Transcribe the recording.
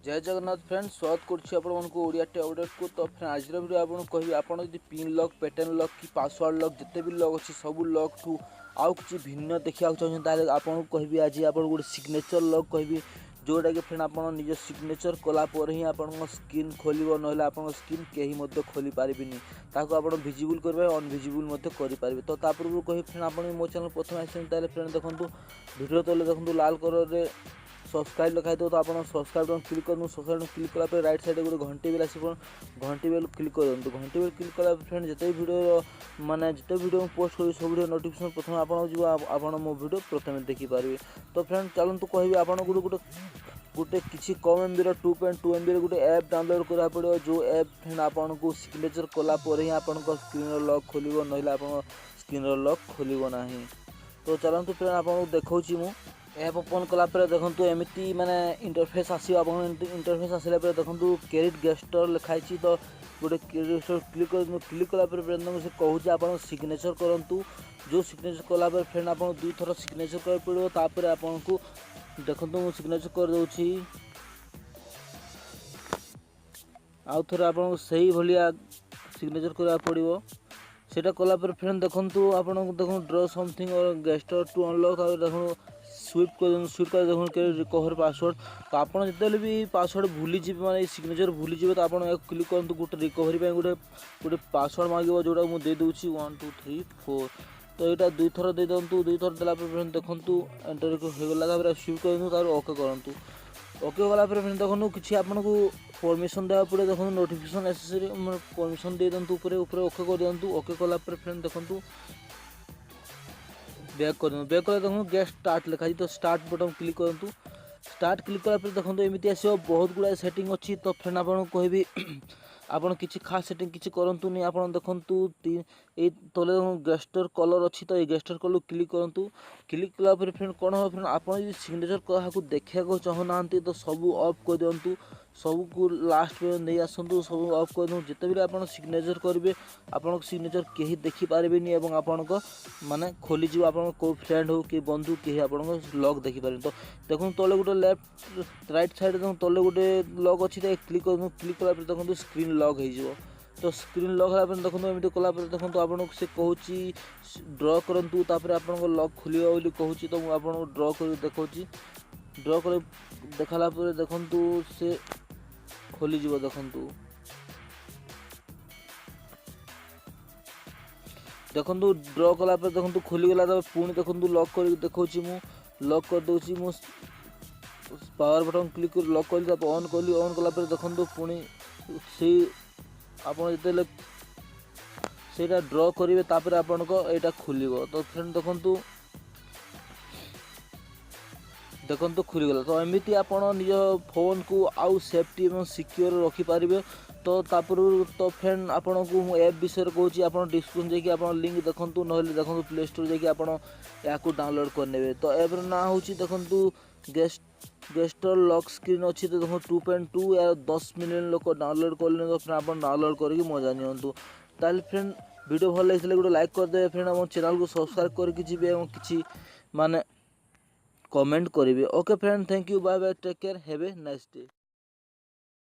जय जगन्नाथ फ्रेंड स्वागत करुँच ओडिया अपडेट को। तो फ्रेंड आज वीडियो आपको कहबी आपड़ जो पिन लॉक पैटर्न लॉक कि पासवर्ड लॉक जिते भी लॉक अच्छी सब लॉक ठू आउ कि भिन्न देखा चाहिए आपको कहबी आज आप गोटे सिग्नेचर लॉक कहबी जोटा कि फ्रेंड आप निज सिग्नेचर कलापर ही आप स्क्रीन खोल ना आप स्क्रीन कहीं खोली पारे आप भिजिबल करेंगे अनभिजिबल करेंगे। तो पूर्व कह फ्रेंड आप मो चैनल प्रथम आसे फ्रेंड देखो वीडियो तले देखो लाल कलर रे सब्सक्राइब लिखाई तो आप सब्सक्राइब बटन क्लिक करूँ। सब्सक्राइब क्लिक कला राइट साइड गोटे घंटी बेल आस घंटी बेल क्लिक कर घंटी बेल क्लिक कला फ्रेंड जिते वीडियो माने जिते वीडियो पोस्ट करी सब वीडियो नोटिफिकेशन प्रथम आप मो वीडियो प्रथम देखिपारे। तो फ्रेंड चलतु कहबी आप गोटे किसी कम एमबी 2.2 MB गोटे ऐप डाउनलोड करा पड़ो जो ऐप फ्रेंड आपको सिग्नेचर कला ही आप स्क्रीन लॉक खोल ना आप स्क्रीन लॉक खोल ना। तो चलतु फ्रेंड आपको देखा मु ऐप ओपन कलापर देखो एमती माने इंटरफेस आसो आप इंटरफेस आसला देखो क्रेडिट गेस्टर लिखाई। तो गोटे क्रेडिट गेस्टर क्लिक कलापर से कहूँ आप सिग्नेचर करूँ जो सिग्नेचर कलापर फ्रेंड आप 2 थर सिग्नेचर कर पड़ो। तापर आपको देखो मुझे सिग्नेचर कर दूसरी आउ थे आप भाया सिग्नेचर करा पड़ो सेटा कलापर फ्रेंड देखो आप देखो ड्र समथिंग और गेस्टर टू अनलॉक देखो स्विप कर देखो रिकवर पासवर्ड। तो आप जिते भी पासवर्ड भूलीजे माने सिग्नेचर भूलीजे तो आप क्लिक करूँ गोटे रिकवरी गोटे गोटे पासवर्ड मांगे जोटा मुझे देदे 1 2 3 4। तो यहाँ 2 थर दे दिंतु 2 थर देला देखु एंटर होगा स्विप कर ओके करूँ ओके गला देखो कि आपको परमिशन देवा पड़े देखो नोटिफिकेशन एसेसरी परमिशन दे दिंतु ऊपर ओके कर दिंतु ओके कला फ्रेंड देखो बैक कर बैक कर देखो गेट स्टार्ट लिखा। तो स्टार्ट बटन क्लिक करूँ स्टार्ट क्लिक कला देखो एमती आसो बहुत गुड़ा सेटिंग अच्छी। तो फ्रेंड आपको कहबी आपड़ किसी खास सेटिंग किसी करूँ आप देखु ये तले गेस्टर कलर अच्छी। तो ये गेस्टर कलर क्लिक करूँ क्लिक कला फ्रेंड कौन हम फ्रेंड आप सिग्नेचर क्या देखा चाहूना तो सब ऑफ कर दिंतु सब को लास्ट पे नहीं आसतु सब ऑफ कर दूँ जिते भी आप सिग्नेचर करेंगे आप सिग्नेचर कहीं देखिपारे आपण माने खोलीज आप फ्रेंड हो कि बंधु कहीं आप लॉक देखिपारे। तो देखो तले गोटे लेफ्ट राइट साइड देखो तले गोटे लॉक अच्छी क्लिक कर क्लिक कला देखो स्क्रीन लॉक हो। तो स्क्रीन लॉक है देखो एमती कला देखो आपको से कहूँ ड्र करूँ आप लॉक खोल कहूँ। तो आपको ड्र कर देखा ड्र कर देखला देखु से खोलीज देखु देखो ड्र कला देखो खोलीगला पुणी देखो लॉक कर देखा लॉक कर दूसरी मु पावर बटन क्लिक कर लॉक कली ऑन कली ऑन कला देखो पुणी से आप से ड्र करेंगे तापर आपन को यहाँ खोल। तो फ्रेंड देखो देखो खुलीगला। तो एमती आप निज फोन को आउ सेफ्टी और सिक्योर रखिपारे। तो तो फ्रेंड आपन को ऐप विषय कहूँ आप डिस्क्रिप्शन जाकि आप लिंक देखूँ ना देखो प्ले स्टोर जाकि आप डाउनलोड करने। तो ऐप ना हूँ देखो गेस्टर लॉक स्क्रीन अच्छी। तो देखो 2.2 या 10 मिलियन लोग डाउनलोड कले। तो फ्रेंड आप डाउनलोड करके मजा नियंतु। ताल फ्रेंड वीडियो भल लगे गोटे लाइक करदे फ्रेंड आम चैनल को सब्सक्राइब करके जी किसी माने कमेंट करेंगे। Okay friend thank you bye bye take care have a nice day.